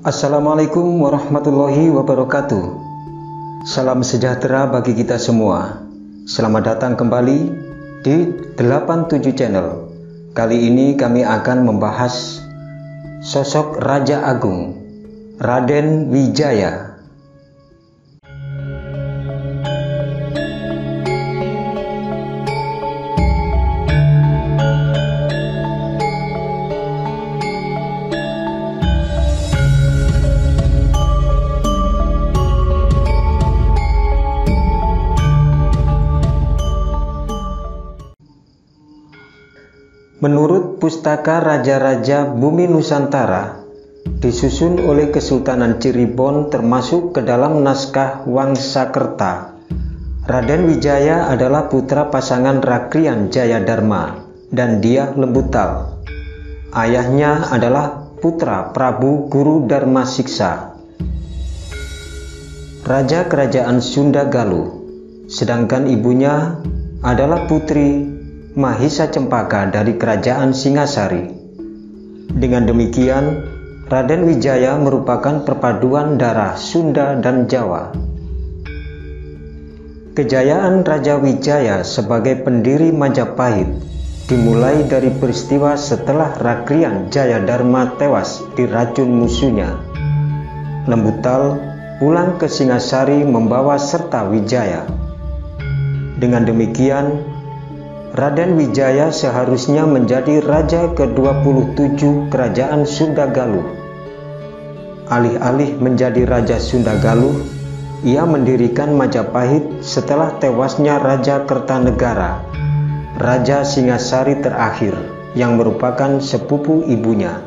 Assalamualaikum warahmatullahi wabarakatuh. Salam sejahtera bagi kita semua. Selamat datang kembali di 87 Channel. Kali ini kami akan membahas sosok Raja Agung, Raden Wijaya. Menurut Pustaka Raja-Raja Bumi Nusantara, disusun oleh Kesultanan Cirebon termasuk ke dalam naskah Wangsakerta, Raden Wijaya adalah putra pasangan Rakrian Jayadharma dan Dyah Lembutal. Ayahnya adalah putra Prabu Guru Dharma Siksa, Raja Kerajaan Sunda Galuh, sedangkan ibunya adalah putri Mahisa Cempaka dari Kerajaan Singasari. Dengan demikian, Raden Wijaya merupakan perpaduan darah Sunda dan Jawa. Kejayaan Raja Wijaya sebagai pendiri Majapahit dimulai dari peristiwa setelah Rakrian Jayadharma tewas diracun musuhnya. Lembutal pulang ke Singasari membawa serta Wijaya. Dengan demikian, Raden Wijaya seharusnya menjadi raja ke-27 Kerajaan Sunda Galuh. Alih-alih menjadi Raja Sunda Galuh, ia mendirikan Majapahit setelah tewasnya Raja Kertanegara, Raja Singasari terakhir, yang merupakan sepupu ibunya.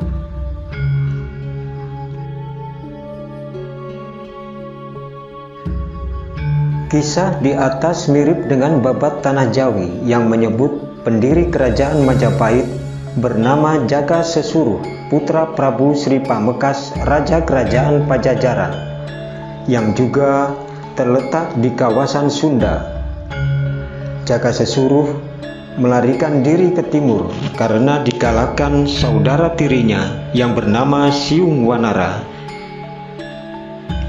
Kisah di atas mirip dengan babat Tanah Jawi yang menyebut pendiri kerajaan Majapahit bernama Jaga Sesuruh, putra Prabu Sri Pamekas, Raja Kerajaan Pajajaran, yang juga terletak di kawasan Sunda. Jaga Sesuruh melarikan diri ke timur karena dikalahkan saudara tirinya yang bernama Siung Wanara.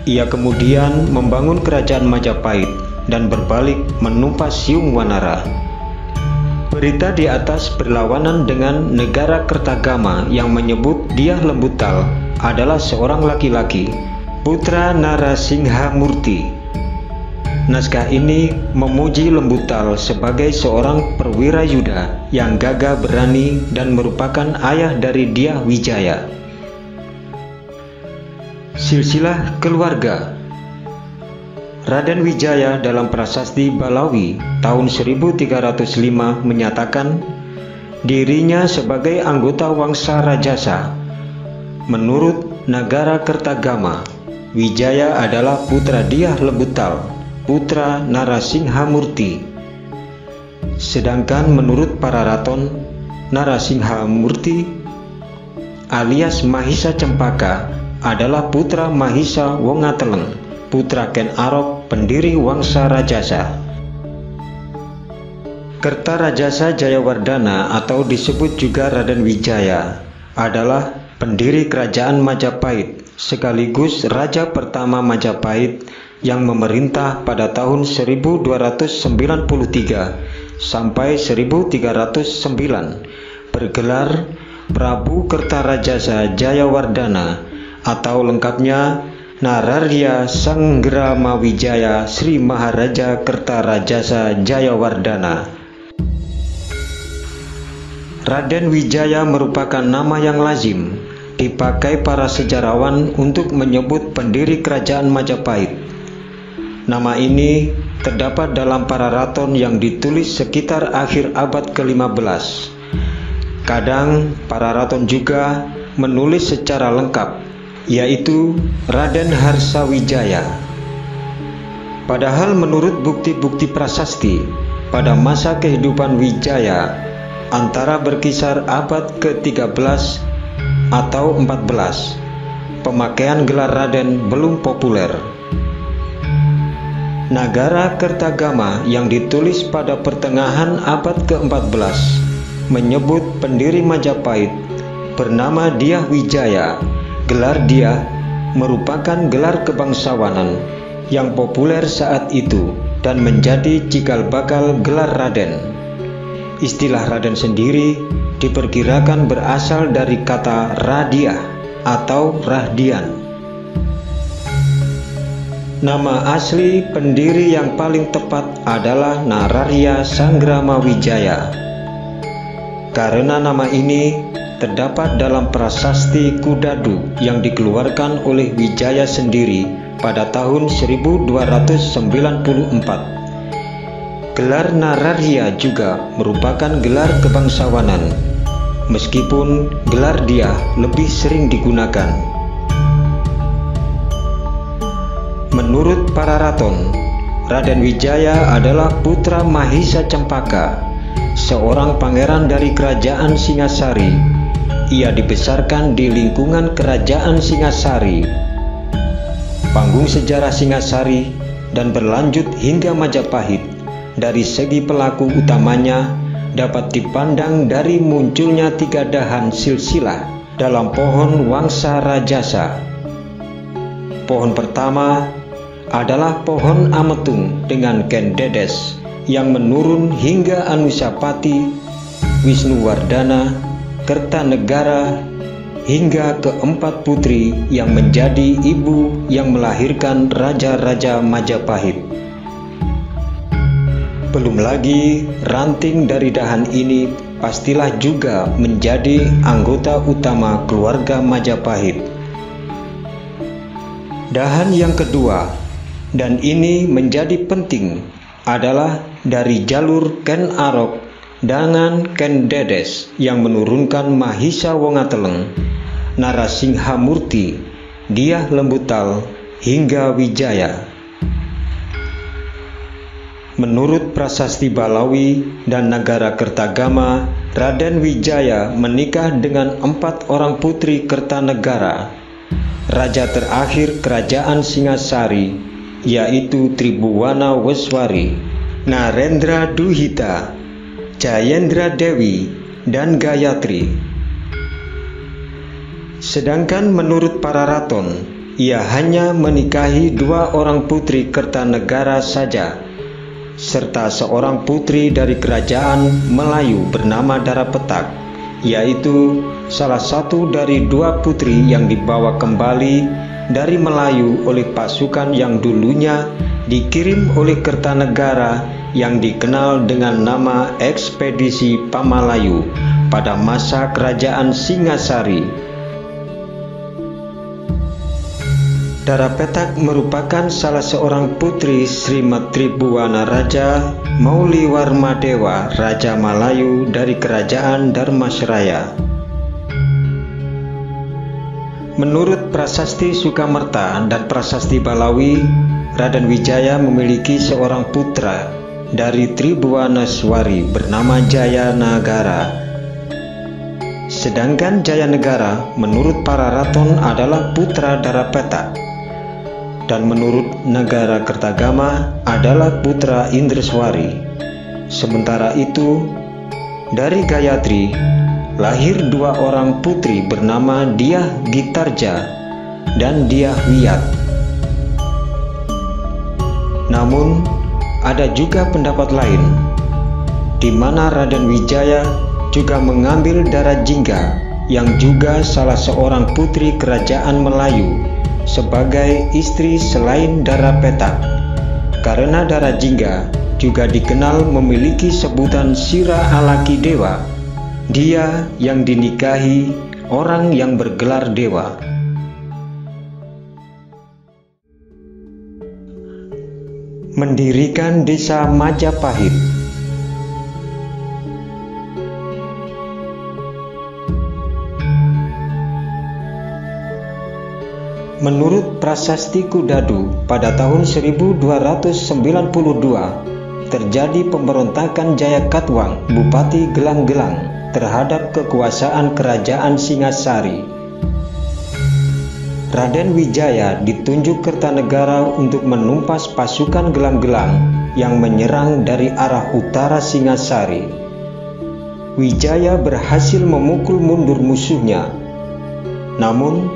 Ia kemudian membangun kerajaan Majapahit dan berbalik menumpas Siung Wanara. Berita di atas berlawanan dengan negara Kertagama yang menyebut Dyah Lembutal adalah seorang laki-laki, putra Narasinghamurti. Naskah ini memuji Lembutal sebagai seorang perwira Yuda yang gagah berani dan merupakan ayah dari Dyah Wijaya. Silsilah keluarga. Raden Wijaya dalam prasasti Balawi tahun 1305 menyatakan dirinya sebagai anggota Wangsa Rajasa. Menurut Nagara Kertagama, Wijaya adalah putra Dyah Lembutal, putra Narasinghamurti. Sedangkan menurut Pararaton, Narasinghamurti alias Mahisa Cempaka adalah putra Mahisa Wongateleng, putra Ken Arok, pendiri Wangsa Rajasa. Kertarajasa Jayawardhana atau disebut juga Raden Wijaya adalah pendiri kerajaan Majapahit sekaligus raja pertama Majapahit yang memerintah pada tahun 1293 sampai 1309, bergelar Prabu Kertarajasa Jayawardhana atau lengkapnya Nararya Sanggramawijaya Sri Maharaja Kertarajasa Jayawardhana. Raden Wijaya merupakan nama yang lazim dipakai para sejarawan untuk menyebut pendiri kerajaan Majapahit. Nama ini terdapat dalam Pararaton yang ditulis sekitar akhir abad ke-15. Kadang Pararaton juga menulis secara lengkap, yaitu Raden Harsawijaya. Padahal menurut bukti-bukti prasasti, pada masa kehidupan Wijaya antara berkisar abad ke-13 atau 14, pemakaian gelar Raden belum populer. Nagara Kertagama yang ditulis pada pertengahan abad ke-14 menyebut pendiri Majapahit bernama Dyah Wijaya, gelar Dyah merupakan gelar kebangsawanan yang populer saat itu dan menjadi cikal bakal gelar Raden. Istilah Raden sendiri diperkirakan berasal dari kata Radiah atau Rahdian. Nama asli pendiri yang paling tepat adalah Nararya Sangramawijaya. Karena nama ini terdapat dalam prasasti Kudadu yang dikeluarkan oleh Wijaya sendiri pada tahun 1294. Gelar Nararya juga merupakan gelar kebangsawanan, meskipun gelar dia lebih sering digunakan. Menurut para raton, Raden Wijaya adalah putra Mahisa Cempaka, seorang pangeran dari kerajaan Singasari. Ia dibesarkan di lingkungan kerajaan Singasari, panggung sejarah Singasari, dan berlanjut hingga Majapahit. Dari segi pelaku utamanya dapat dipandang dari munculnya 3 dahan silsilah dalam pohon Wangsa Rajasa. Pohon pertama adalah pohon Ametung dengan Ken Dedes yang menurun hingga Anusapati, Wisnuwardana, Kertanegara, hingga ke-4 putri yang menjadi ibu yang melahirkan raja-raja Majapahit. Belum lagi ranting dari dahan ini pastilah juga menjadi anggota utama keluarga Majapahit. Dahan yang kedua, dan ini menjadi penting, adalah dari jalur Ken Arok dengan Ken Dedes yang menurunkan Mahisa Wongateleng, Narasinghamurti, Dyah Lembutal, hingga Wijaya. Menurut prasasti Balawi dan Nagara Kertagama, Raden Wijaya menikah dengan 4 orang putri Kertanegara. Raja terakhir kerajaan Singasari yaitu Tribhuwana Weswari, Narendra Duhita, Jayendra Dewi, dan Gayatri. Sedangkan menurut para raton, ia hanya menikahi 2 orang putri Kertanegara saja, serta seorang putri dari kerajaan Melayu bernama Darapetak, yaitu salah satu dari 2 putri yang dibawa kembali dari Melayu oleh pasukan yang dulunya dikirim oleh Kertanegara yang dikenal dengan nama Ekspedisi Pamalayu pada masa kerajaan Singasari. Darapetak merupakan salah seorang putri Srimad Tribhuwana Raja Mauliwarmadewa, Raja Malayu dari kerajaan Dharmasraya. Menurut prasasti Sukamerta dan prasasti Balawi, Raden Wijaya memiliki seorang putra dari Tribhuwaneswari bernama Jayanagara. Sedangkan Jayanegara menurut para raton adalah putra Darapetak, dan menurut Nagara Kertagama adalah putra Indreswari. Sementara itu, dari Gayatri lahir 2 orang putri bernama Dyah Gitarja dan Dyah Wiyat. Namun, ada juga pendapat lain, di mana Raden Wijaya juga mengambil Dara Jingga yang juga salah seorang putri kerajaan Melayu sebagai istri selain Darapetak, karena Dara Jingga juga dikenal memiliki sebutan Sira Alaki Dewa. Dia yang dinikahi orang yang bergelar dewa. Mendirikan desa Majapahit. Menurut prasasti Kudadu, pada tahun 1292 terjadi pemberontakan Jayakatwang, Bupati Gelang-Gelang, terhadap kekuasaan kerajaan Singasari. Raden Wijaya ditunjuk Kertanegara untuk menumpas pasukan Gelang-Gelang yang menyerang dari arah utara Singasari. Wijaya berhasil memukul mundur musuhnya. Namun,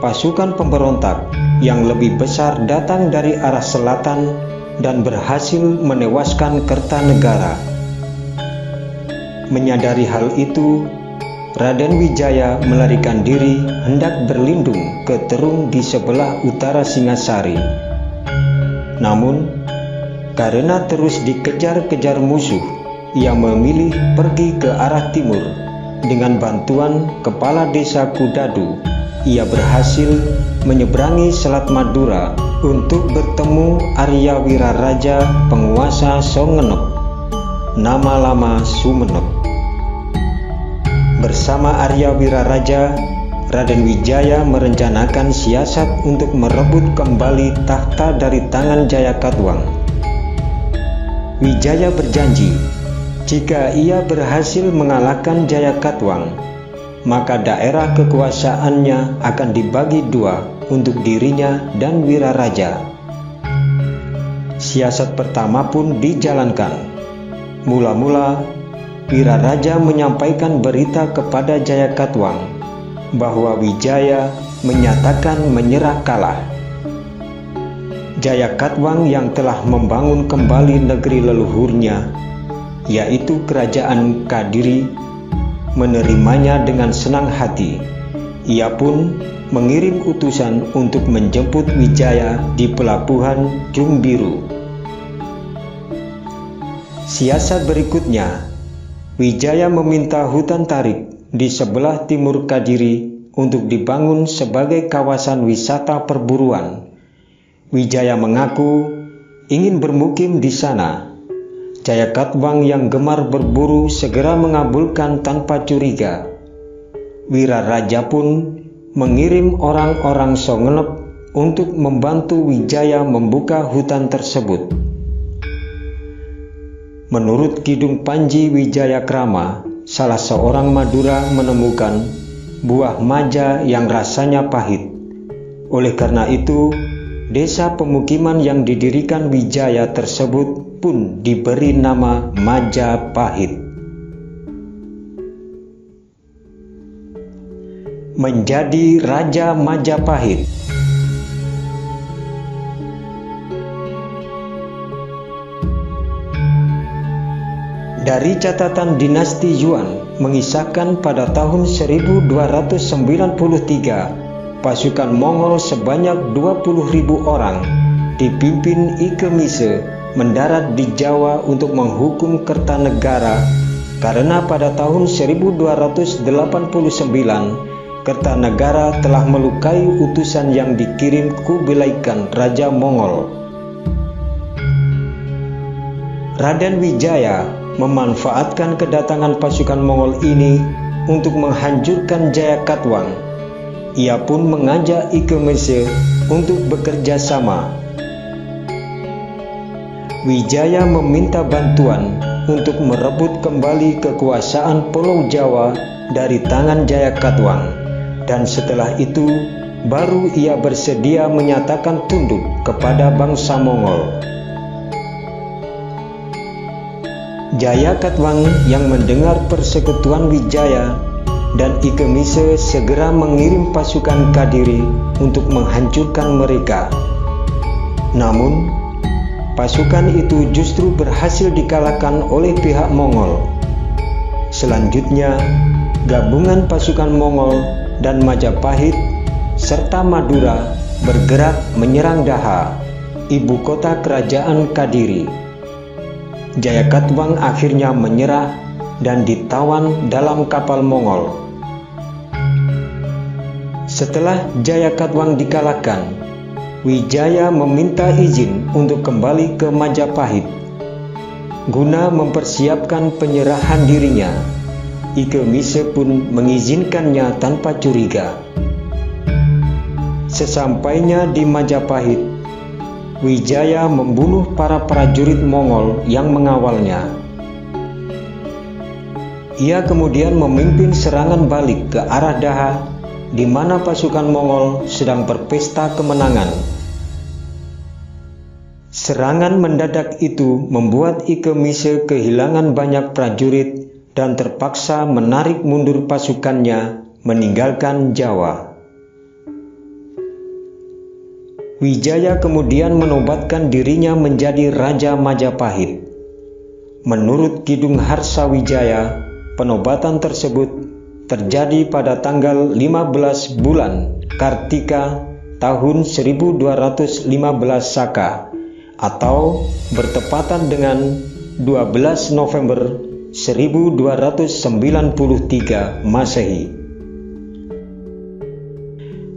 pasukan pemberontak yang lebih besar datang dari arah selatan dan berhasil menewaskan Kertanegara. Menyadari hal itu, Raden Wijaya melarikan diri hendak berlindung ke terung di sebelah utara Singasari. Namun, karena terus dikejar-kejar musuh, ia memilih pergi ke arah timur. Dengan bantuan kepala desa Kudadu, ia berhasil menyeberangi Selat Madura untuk bertemu Arya Wiraraja, penguasa Songenep, nama lama Sumenep. Bersama Arya Wiraraja, Raden Wijaya merencanakan siasat untuk merebut kembali tahta dari tangan Jayakatwang. Wijaya berjanji, jika ia berhasil mengalahkan Jayakatwang, maka daerah kekuasaannya akan dibagi dua untuk dirinya dan Wiraraja. Siasat pertama pun dijalankan. Mula-mula, Wiraraja menyampaikan berita kepada Jayakatwang bahwa Wijaya menyatakan menyerah kalah. Jayakatwang yang telah membangun kembali negeri leluhurnya, yaitu Kerajaan Kadiri, menerimanya dengan senang hati. Ia pun mengirim utusan untuk menjemput Wijaya di pelabuhan Jumbiru. Siasat berikutnya, Wijaya meminta hutan tarik di sebelah timur Kadiri untuk dibangun sebagai kawasan wisata perburuan. Wijaya mengaku ingin bermukim di sana. Jayakatwang yang gemar berburu segera mengabulkan tanpa curiga. Wiraraja pun mengirim orang-orang Songenep untuk membantu Wijaya membuka hutan tersebut. Menurut Kidung Panji Wijayakrama, salah seorang Madura menemukan buah maja yang rasanya pahit. Oleh karena itu, desa pemukiman yang didirikan Wijaya tersebut pun diberi nama Majapahit. Menjadi Raja Majapahit. Dari catatan dinasti Yuan mengisahkan pada tahun 1293, pasukan Mongol sebanyak 20.000 orang dipimpin Ike Mise mendarat di Jawa untuk menghukum Kertanegara karena pada tahun 1289 Kertanegara telah melukai utusan yang dikirim Kubilai Khan, Raja Mongol. Raden Wijaya memanfaatkan kedatangan pasukan Mongol ini untuk menghancurkan Jayakatwang. Ia pun mengajak Ike Mise untuk bekerja sama. Wijaya meminta bantuan untuk merebut kembali kekuasaan Pulau Jawa dari tangan Jayakatwang, dan setelah itu baru ia bersedia menyatakan tunduk kepada bangsa Mongol. Jayakatwang yang mendengar persekutuan Wijaya dan Ike Mise segera mengirim pasukan Kadiri untuk menghancurkan mereka. Namun, pasukan itu justru berhasil dikalahkan oleh pihak Mongol. Selanjutnya, gabungan pasukan Mongol dan Majapahit serta Madura bergerak menyerang Daha, ibu kota kerajaan Kadiri. Jayakatwang akhirnya menyerah dan ditawan dalam kapal Mongol. Setelah Jayakatwang dikalahkan, Wijaya meminta izin untuk kembali ke Majapahit. Guna mempersiapkan penyerahan dirinya, Ike Mise pun mengizinkannya tanpa curiga. Sesampainya di Majapahit, Wijaya membunuh para prajurit Mongol yang mengawalnya. Ia kemudian memimpin serangan balik ke arah Daha, di mana pasukan Mongol sedang berpesta kemenangan. Serangan mendadak itu membuat Ike Mise kehilangan banyak prajurit dan terpaksa menarik mundur pasukannya meninggalkan Jawa. Wijaya kemudian menobatkan dirinya menjadi Raja Majapahit. Menurut Kidung Harsawijaya, penobatan tersebut terjadi pada tanggal 15 bulan Kartika tahun 1215 Saka atau bertepatan dengan 12 November 1293 Masehi.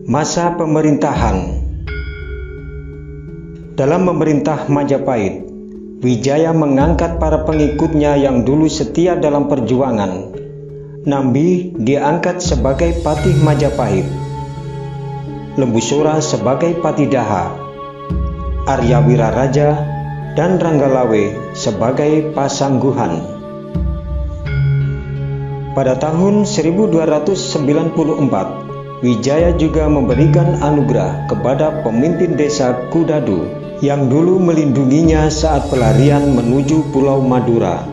Masa pemerintahan. Dalam memerintah Majapahit, Wijaya mengangkat para pengikutnya yang dulu setia dalam perjuangan. Nambi diangkat sebagai Patih Majapahit, Lembusura sebagai Patidaha, Arya Wiraraja dan Ranggalawe sebagai Pasangguhan. Pada tahun 1294, Wijaya juga memberikan anugerah kepada pemimpin desa Kudadu yang dulu melindunginya saat pelarian menuju Pulau Madura.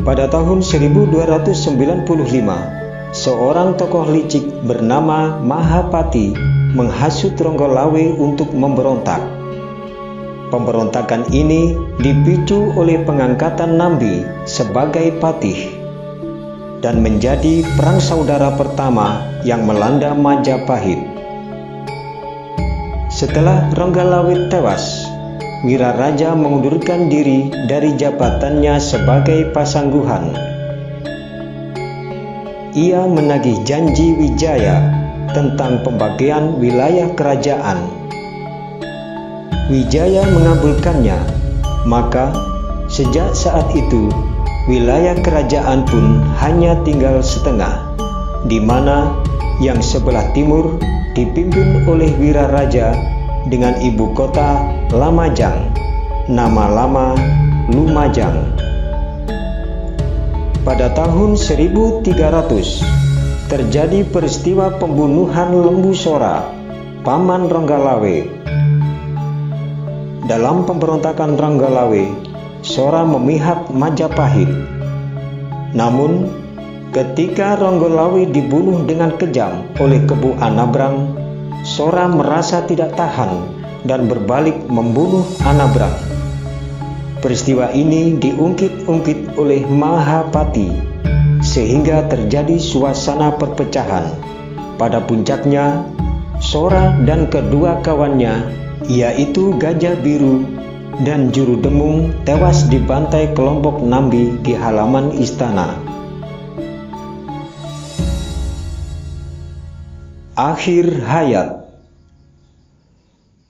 Pada tahun 1295, seorang tokoh licik bernama Mahapati menghasut Ranggalawe untuk memberontak. Pemberontakan ini dipicu oleh pengangkatan Nambi sebagai patih dan menjadi perang saudara pertama yang melanda Majapahit. Setelah Ranggalawe tewas, Wiraraja mengundurkan diri dari jabatannya sebagai Pasangguhan. Ia menagih janji Wijaya tentang pembagian wilayah kerajaan. Wijaya mengabulkannya, maka sejak saat itu wilayah kerajaan pun hanya tinggal setengah, di mana yang sebelah timur dipimpin oleh Wiraraja dengan ibu kota Lamajang, nama lama Lumajang. Pada tahun 1300 terjadi peristiwa pembunuhan Lembusura, paman Ranggalawe. Dalam pemberontakan Ranggalawe, Sora memihak Majapahit. Namun, ketika Ranggalawe dibunuh dengan kejam oleh Kebu Anabrang, Sora merasa tidak tahan dan berbalik membunuh Anabrang. Peristiwa ini diungkit-ungkit oleh Mahapati, sehingga terjadi suasana perpecahan. Pada puncaknya, Sora dan kedua kawannya, yaitu Gajah Biru dan Juru Demung, tewas dibantai kelompok Nambi di halaman istana. Akhir hayat.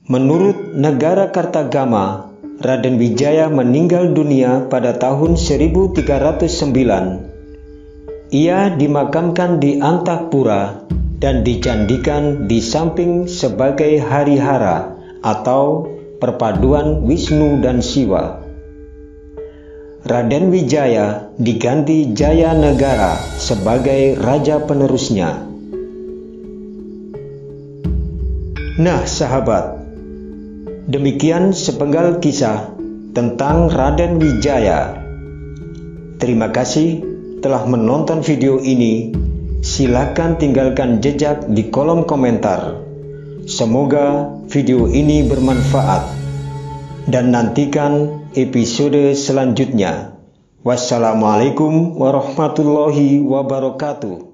Menurut Negara Kartagama, Raden Wijaya meninggal dunia pada tahun 1309. Ia dimakamkan di Antahpura dan dicandikan di samping sebagai Harihara atau perpaduan Wisnu dan Siwa. Raden Wijaya diganti Jaya Negara sebagai raja penerusnya. Nah sahabat, demikian sepenggal kisah tentang Raden Wijaya. Terima kasih telah menonton video ini. Silakan tinggalkan jejak di kolom komentar. Semoga video ini bermanfaat. Dan nantikan episode selanjutnya. Wassalamualaikum warahmatullahi wabarakatuh.